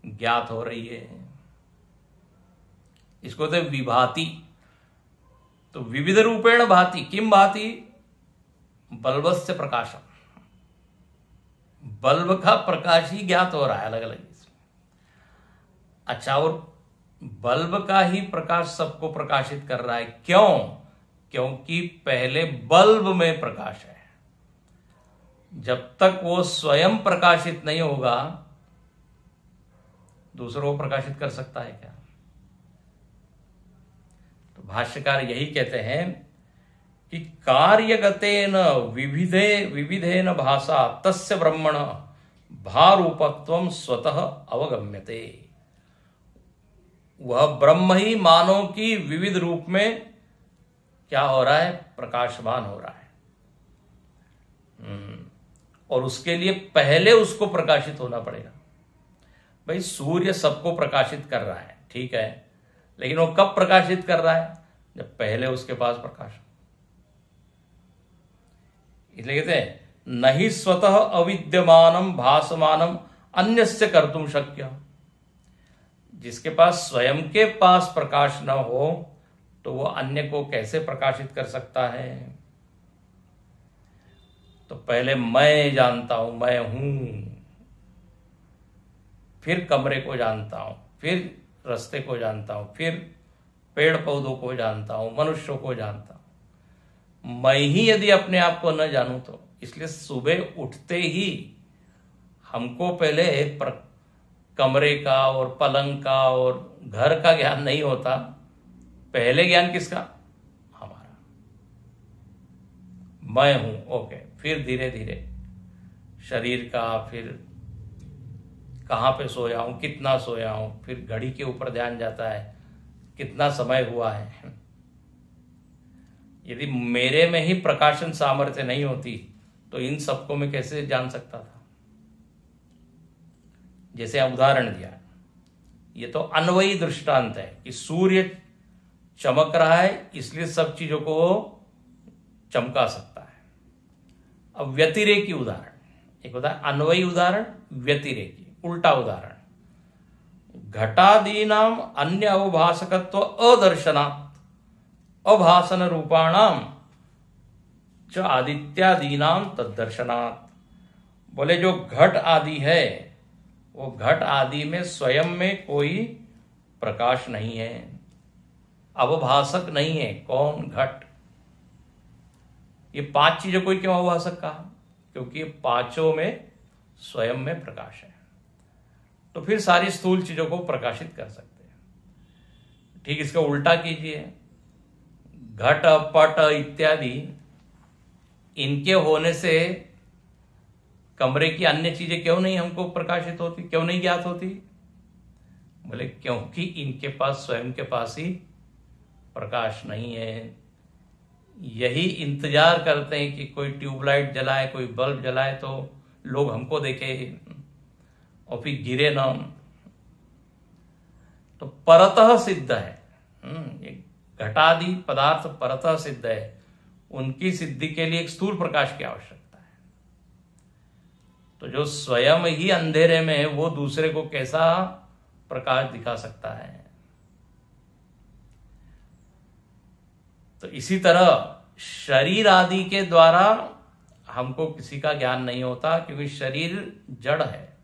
ज्ञात हो रही है। इसको तो विभाति। तो विविध रूपेण भाति, किम भाति, बल्बस्य प्रकाशम, बल्ब का प्रकाश ही ज्ञात हो रहा है अलग अलग। अच्छा, और बल्ब का ही प्रकाश सबको प्रकाशित कर रहा है, क्यों? क्योंकि पहले बल्ब में प्रकाश है। जब तक वो स्वयं प्रकाशित नहीं होगा, दूसरों को प्रकाशित कर सकता है क्या? तो भाष्यकार यही कहते हैं कि कार्यगतेन विविधेन भाषा तस्य ब्रह्मण भारूपत्वं स्वतः अवगम्यते। वह ब्रह्म ही मानव की विविध रूप में क्या हो रहा है, प्रकाशमान हो रहा है। और उसके लिए पहले उसको प्रकाशित होना पड़ेगा। भाई सूर्य सबको प्रकाशित कर रहा है, ठीक है, लेकिन वो कब प्रकाशित कर रहा है, जब पहले उसके पास प्रकाश। इसलिए कहते हैं नहीं स्वतः अविद्यमानम भासमानम अन्यस्य कर्तुम शक्य। जिसके पास स्वयं के पास प्रकाश न हो तो वो अन्य को कैसे प्रकाशित कर सकता है? तो पहले मैं जानता हूं, मैं हूं, फिर कमरे को जानता हूं, फिर रास्ते को जानता हूं, फिर पेड़ पौधों को जानता हूं, मनुष्यों को जानता हूं। मैं ही यदि अपने आप को न जानूं तो, इसलिए सुबह उठते ही हमको पहले कमरे का और पलंग का और घर का ज्ञान नहीं होता। पहले ज्ञान किसका? हमारा, मैं हूं, ओके। फिर धीरे धीरे शरीर का, फिर कहां पे सोया हूं, कितना सोया हूं, फिर घड़ी के ऊपर ध्यान जाता है, कितना समय हुआ है। यदि मेरे में ही प्रकाशन सामर्थ्य नहीं होती तो इन सबको मैं कैसे जान सकता था? जैसे उदाहरण दिया, ये तो अन्वयी दृष्टांत है कि सूर्य चमक रहा है इसलिए सब चीजों को चमका सकता है। अब व्यतिरेकी उदाहरण, एक होता है अन्वयी उदाहरण, व्यतिरेकी उल्टा उदाहरण। घटादीनाम अन्य अवभाषकत्व अदर्शनात् अभासन रूपाणाम च आदित्यादीनाम तदर्शनात्। बोले जो घट आदि है वो घट आदि में स्वयं में कोई प्रकाश नहीं है, अवभाषक नहीं है। कौन? घट। ये 5 चीजों को क्यों अवभाषक कहा? क्योंकि ये पांचों में स्वयं में प्रकाश है, तो फिर सारी स्थूल चीजों को प्रकाशित कर सकते हैं। ठीक इसका उल्टा कीजिए, घट पट इत्यादि इनके होने से कमरे की अन्य चीजें क्यों नहीं हमको प्रकाशित होती, क्यों नहीं ज्ञात होती? बोले क्योंकि इनके पास स्वयं के पास ही प्रकाश नहीं है। यही इंतजार करते हैं कि कोई ट्यूबलाइट जलाए, कोई बल्ब जलाए तो लोग हमको देखे और फिर गिरे ना। तो परतः सिद्ध है, ये घटादि पदार्थ परतः सिद्ध है, उनकी सिद्धि के लिए एक स्थूल प्रकाश की आवश्यकता है। तो जो स्वयं ही अंधेरे में है वो दूसरे को कैसा प्रकाश दिखा सकता है? तो इसी तरह शरीर आदि के द्वारा हमको किसी का ज्ञान नहीं होता, क्योंकि शरीर जड़ है।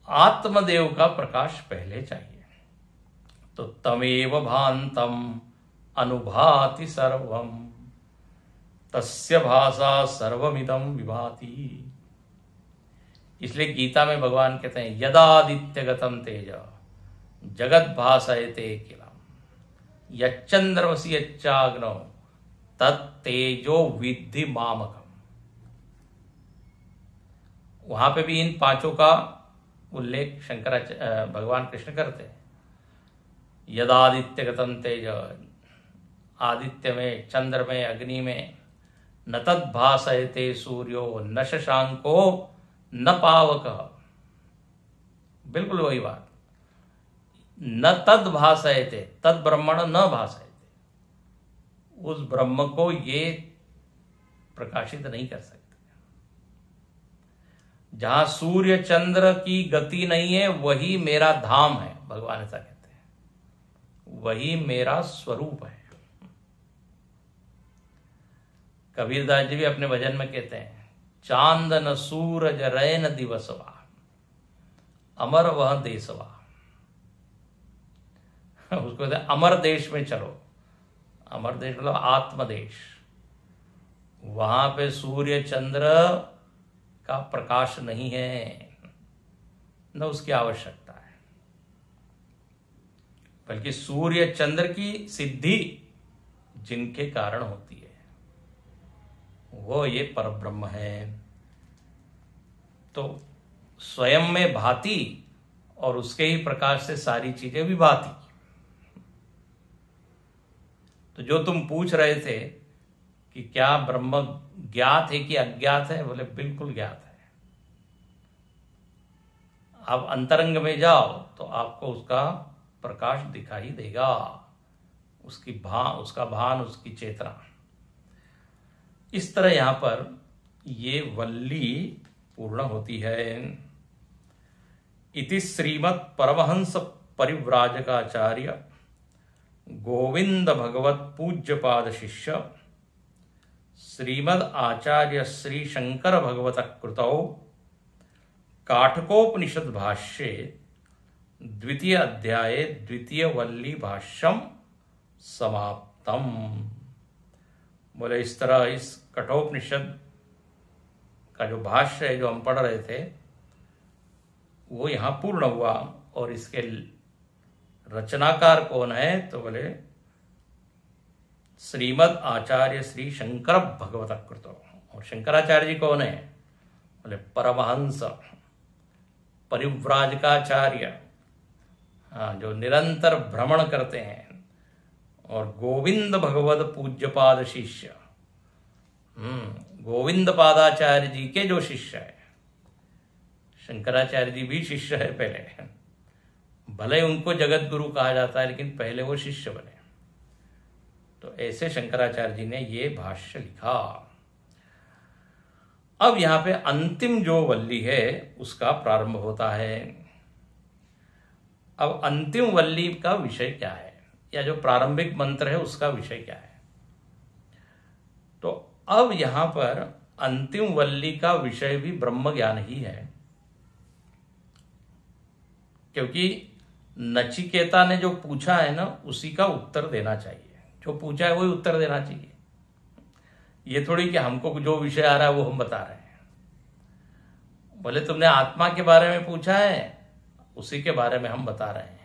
आत्मदेव का प्रकाश पहले चाहिए। तो तमेव भान्तम अनुभाति सर्वम तस्य भाषा सर्वमिदं विभाति। इसलिए गीता में भगवान कहते हैं यदादित्यगतम तेज जगत भासयते किलम यच्चंद्रमसि यच्चाग्नौ तत्तेजो विद्धि मामकम। वहां पे भी इन पांचों का उल्लेख भगवान कृष्ण करते हैं। यदादित्यगतम तेज, आदित्य में, चंद्र में, अग्नि में, न तद भासयते सूर्यो न शशांको न पावकः। बिल्कुल वही बात। न तद भासयते, तद ब्रह्मण न भासयते, उस ब्रह्म को ये प्रकाशित नहीं कर सकते। जहां सूर्य चंद्र की गति नहीं है वही मेरा धाम है, भगवान ऐसा कहते हैं, वही मेरा स्वरूप है। कबीरदास जी भी अपने भजन में कहते हैं चांद न सूरज रय न दिवसवा अमर वह देशवा। उसको कहते हैं अमर देश में चलो। अमर देश मतलब आत्मदेश। वहां पे सूर्य चंद्र का प्रकाश नहीं है, न उसकी आवश्यकता है, बल्कि सूर्य चंद्र की सिद्धि जिनके कारण होती है वो ये परब्रह्म है। तो स्वयं में भाति और उसके ही प्रकाश से सारी चीजें भी भाती। तो जो तुम पूछ रहे थे कि क्या ब्रह्म ज्ञात है कि अज्ञात है, बोले बिल्कुल ज्ञात है। आप अंतरंग में जाओ तो आपको उसका प्रकाश दिखाई देगा, उसका भान, उसकी चेतना। इस तरह यहां पर ये वल्ली पूर्ण होती है। इति श्रीमत् परमहंस परिव्राजकाचार्य गोविंद भगवत पूज्य पाद शिष्य श्रीमद आचार्य श्री शंकर भगवत कृतौ काठकोपनिषद भाष्ये द्वितीय अध्याये द्वितीय वल्ली भाष्यम समाप्तम। बोले इस तरह इस कठोपनिषद का जो भाष्य है जो हम पढ़ रहे थे वो यहां पूर्ण हुआ। और इसके रचनाकार कौन है? तो बोले श्रीमद आचार्य श्री शंकर भगवत कृतो। और शंकराचार्य जी कौन है? बोले परमहंस परिव्राजकाचार्य, जो निरंतर भ्रमण करते हैं, और गोविंद भगवत पूज्यपाद शिष्य, गोविंद पादाचार्य जी के जो शिष्य है। शंकराचार्य जी भी शिष्य है पहले, भले उनको जगत गुरु कहा जाता है लेकिन पहले वो शिष्य बने। तो ऐसे शंकराचार्य जी ने ये भाष्य लिखा। अब यहां पे अंतिम जो वल्ली है उसका प्रारंभ होता है। अब अंतिम वल्ली का विषय क्या है, या जो प्रारंभिक मंत्र है उसका विषय क्या है? तो अब यहां पर अंतिम वल्ली का विषय भी ब्रह्म ज्ञान ही है। क्योंकि नचिकेता ने जो पूछा है ना, उसी का उत्तर देना चाहिए। जो पूछा है वही उत्तर देना चाहिए। ये थोड़ी कि हमको जो विषय आ रहा है वो हम बता रहे हैं। बोले तुमने आत्मा के बारे में पूछा है, उसी के बारे में हम बता रहे हैं।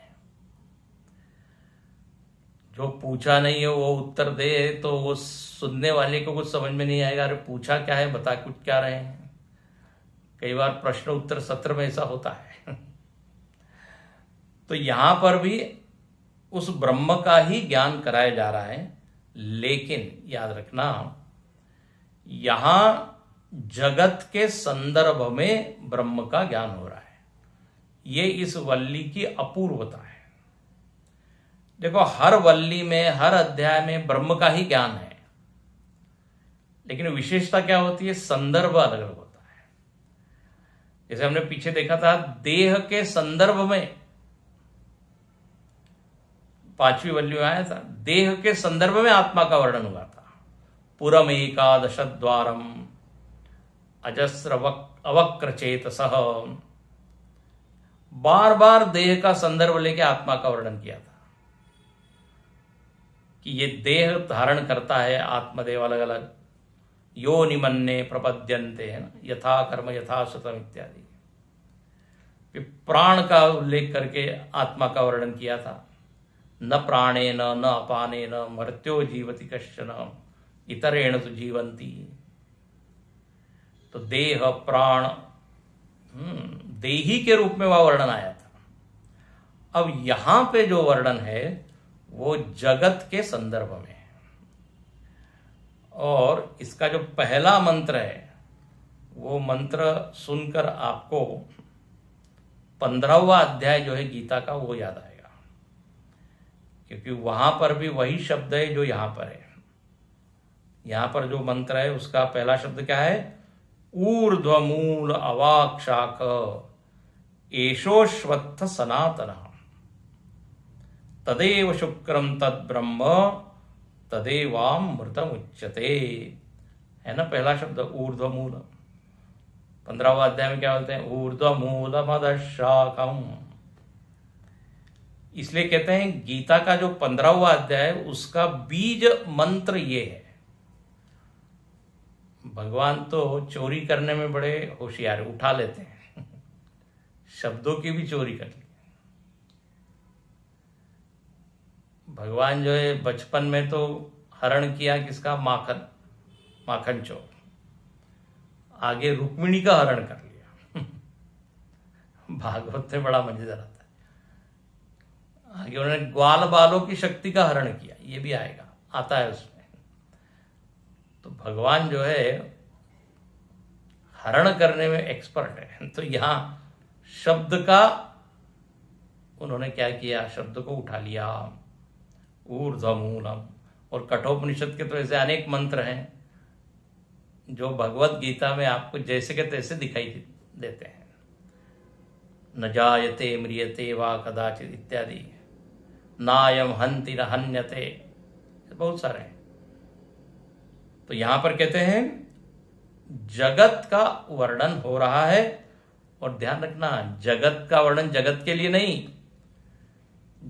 जो पूछा नहीं है वो उत्तर दे तो वो सुनने वाले को कुछ समझ में नहीं आएगा। अरे पूछा क्या है, बता कुछ क्या रहे हैं। कई बार प्रश्न उत्तर सत्र में ऐसा होता है। तो यहां पर भी उस ब्रह्म का ही ज्ञान कराया जा रहा है, लेकिन याद रखना यहां जगत के संदर्भ में ब्रह्म का ज्ञान हो रहा है। ये इस वल्ली की अपूर्वता है। देखो, हर वल्ली में, हर अध्याय में ब्रह्म का ही ज्ञान है, लेकिन विशेषता क्या होती है, संदर्भ अलग अलग होता है। जैसे हमने पीछे देखा था, देह के संदर्भ में 5वीं वल्ली में आया था, देह के संदर्भ में आत्मा का वर्णन हुआ था। पुरम एकादश द्वारम अजस्र अवक्र चेतसः, बार बार देह का संदर्भ लेके आत्मा का वर्णन किया था कि ये देह धारण करता है आत्मदेव अलग अलग, यो निमन्ने प्रपद्यन्ते, है ना, यथा कर्म यथा सुतम इत्यादि। प्राण का उल्लेख करके आत्मा का वर्णन किया था। न प्राणेन न अपानेन मर्त्यो जीवति कश्चन इतरेण तु जीवन्ति। तो देह प्राण देही के रूप में वह वर्णन आया था। अब यहां पे जो वर्णन है वो जगत के संदर्भ में है। और इसका जो पहला मंत्र है वो मंत्र सुनकर आपको 15वां अध्याय जो है गीता का वो याद आएगा, क्योंकि वहां पर भी वही शब्द है जो यहां पर है। यहां पर जो मंत्र है उसका पहला शब्द क्या है, ऊर्ध्वमूल अवाक् शाख एषोश्वत्थ सनातनः तदेव शुक्रम तद ब्रह्म तदेवामृतम उच्यते, है ना पहला शब्द ऊर्ध्वमूल। 15वां अध्याय में क्या बोलते हैं, ऊर्ध्वमूल मदशाखम। इसलिए कहते हैं गीता का जो 15वां अध्याय है उसका बीज मंत्र ये है। भगवान तो चोरी करने में बड़े होशियार, उठा लेते हैं, शब्दों की भी चोरी कर ली। भगवान जो है बचपन में तो हरण किया किसका, माखन चोर। आगे रुक्मिणी का हरण कर लिया। भागवत में बड़ा मजेदार आता है। आगे उन्होंने ग्वाल बालों की शक्ति का हरण किया, ये भी आएगा, आता है उसमें। तो भगवान जो है हरण करने में एक्सपर्ट है। तो यहां शब्द का उन्होंने क्या किया, शब्द को उठा लिया, ऊर्ध्वमूलम। और कठोपनिषद के तो ऐसे अनेक मंत्र हैं जो भगवत गीता में आपको जैसे के तैसे दिखाई देते हैं। न जायते म्रियते वा कदाचित इत्यादि, नायम हन्ति न हन्यते, बहुत सारे हैं। तो यहां पर कहते हैं जगत का वर्णन हो रहा है। और ध्यान रखना, जगत का वर्णन जगत के लिए नहीं,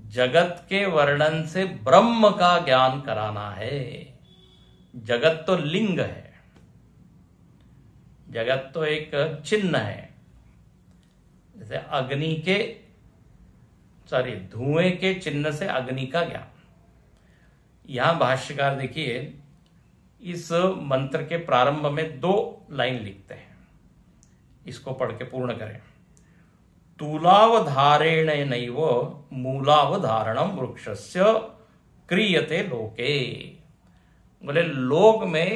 जगत के वर्णन से ब्रह्म का ज्ञान कराना है। जगत तो लिंग है, जगत तो एक चिन्ह है। जैसे अग्नि के धुएं के चिन्ह से अग्नि का ज्ञान। यहां भाष्यकार देखिए, इस मंत्र के प्रारंभ में 2 लाइन लिखते हैं, इसको पढ़ के पूर्ण करें। तूलावधारेण नैव मूलावधारणम वृक्षस्य क्रियते लोके। बोले लोक में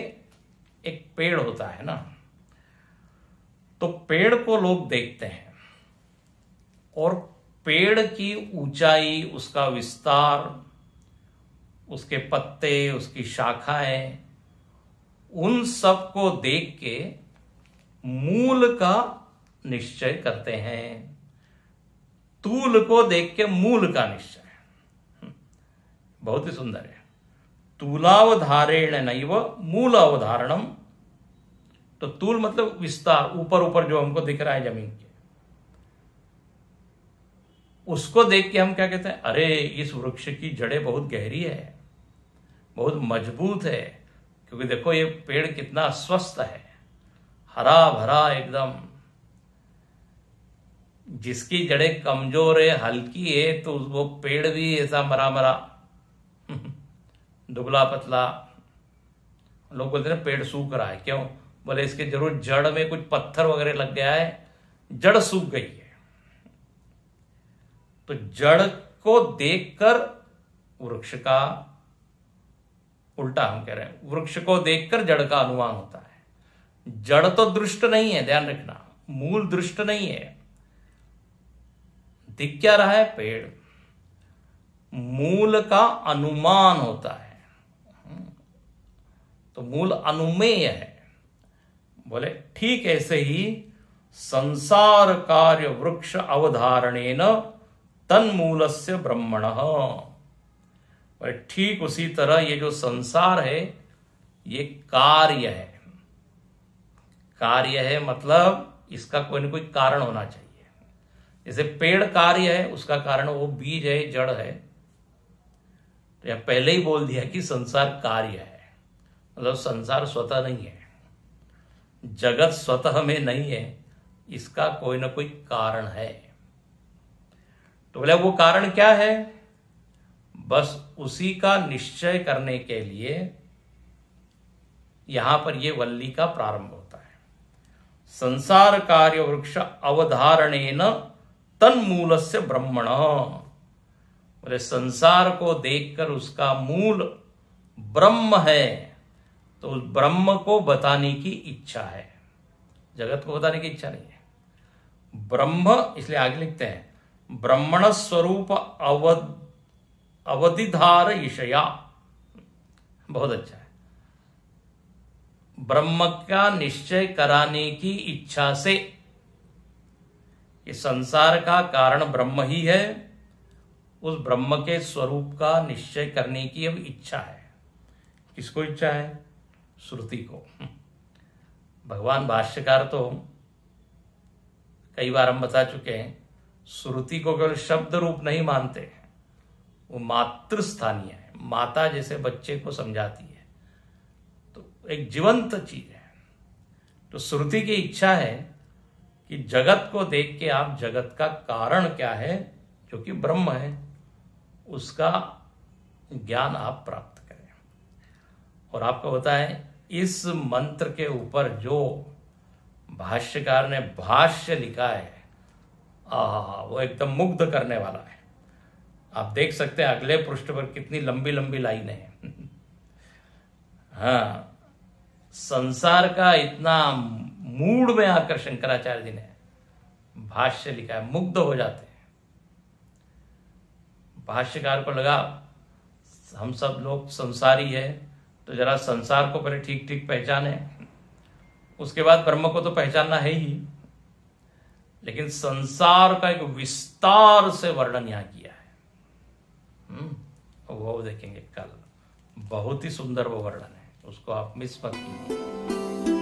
एक पेड़ होता है ना, तो पेड़ को लोग देखते हैं और पेड़ की ऊंचाई, उसका विस्तार, उसके पत्ते, उसकी शाखाएं, उन सब को देख के मूल का निश्चय करते हैं। तूल को देख के मूल का निश्चय। बहुत ही सुंदर है। तूलावधारेण नैव मूल अवधारणम। तो तूल मतलब विस्तार, ऊपर ऊपर जो हमको दिख रहा है जमीन के। उसको देख के हम क्या कहते हैं, अरे इस वृक्ष की जड़ें बहुत गहरी है, बहुत मजबूत है, क्योंकि देखो ये पेड़ कितना स्वस्थ है, हरा भरा एकदम। जिसकी जड़ें कमजोर है, हल्की है, तो वो पेड़ भी ऐसा मरा मरा दुबला पतला। लोग बोलते हैं पेड़ सूख रहा है, क्यों? बोले इसके जरूर जड़ में कुछ पत्थर वगैरह लग गया है, जड़ सूख गई है। तो जड़ को देखकर वृक्ष का, उल्टा हम कह रहे हैं, वृक्ष को देखकर जड़ का अनुमान होता है। जड़ तो दृष्ट नहीं है, ध्यान रखना, मूल दृष्ट नहीं है। दिख क्या रहा है? पेड़। मूल का अनुमान होता है, तो मूल अनुमेय है। बोले ठीक ऐसे ही संसार कार्य वृक्ष अवधारणेन तन्मूलस्य ब्रह्मणः। बोले ठीक उसी तरह ये जो संसार है ये कार्य है। कार्य है मतलब इसका कोई ना कोई कारण होना चाहिए। जैसे पेड़ कार्य है, उसका कारण वो बीज है, जड़ है। तो यह पहले ही बोल दिया कि संसार कार्य है, मतलब संसार स्वतः नहीं है, जगत स्वतः में नहीं है, इसका कोई ना कोई कारण है। तो बोले वो कारण क्या है? बस उसी का निश्चय करने के लिए यहां पर ये वल्ली का प्रारंभ होता है। संसार कार्य वृक्ष अवधारणेन तन्मूलस्य ब्रह्मण। बोले संसार को देखकर उसका मूल ब्रह्म है, तो उस ब्रह्म को बताने की इच्छा है, जगत को बताने की इच्छा नहीं है। ब्रह्म, इसलिए आगे लिखते हैं ब्रह्मण स्वरूप अवधिधार ईशया। बहुत अच्छा है। ब्रह्म का निश्चय कराने की इच्छा से, ये संसार का कारण ब्रह्म ही है, उस ब्रह्म के स्वरूप का निश्चय करने की अब इच्छा है। किसको इच्छा है? श्रुति को। भगवान भाष्यकार तो कई बार हम बता चुके हैं, श्रुति को केवल शब्द रूप नहीं मानते, वो मातृस्थानीय है, माता जैसे बच्चे को समझाती है, तो एक जीवंत चीज है। तो श्रुति की इच्छा है कि जगत को देख के आप जगत का कारण क्या है, जो कि ब्रह्म है, उसका ज्ञान आप प्राप्त करें। और आपको बताएं, इस मंत्र के ऊपर जो भाष्यकार ने भाष्य लिखा है, वो एकदम मुग्ध करने वाला है। आप देख सकते हैं अगले पृष्ठ पर कितनी लंबी लंबी लाइनें हैं। हाँ, संसार का इतना मूड में आकर शंकराचार्य जी ने भाष्य लिखा है, मुग्ध हो जाते हैं। भाष्यकार को लगा हम सब लोग संसारी है, तो जरा संसार को पहले ठीक ठीक पहचाने, उसके बाद ब्रह्म को तो पहचानना है ही, लेकिन संसार का एक विस्तार से वर्णन यहां किया है। वो देखेंगे कल, बहुत ही सुंदर वो वर्णन है, उसको आप मिस मत कीजिए।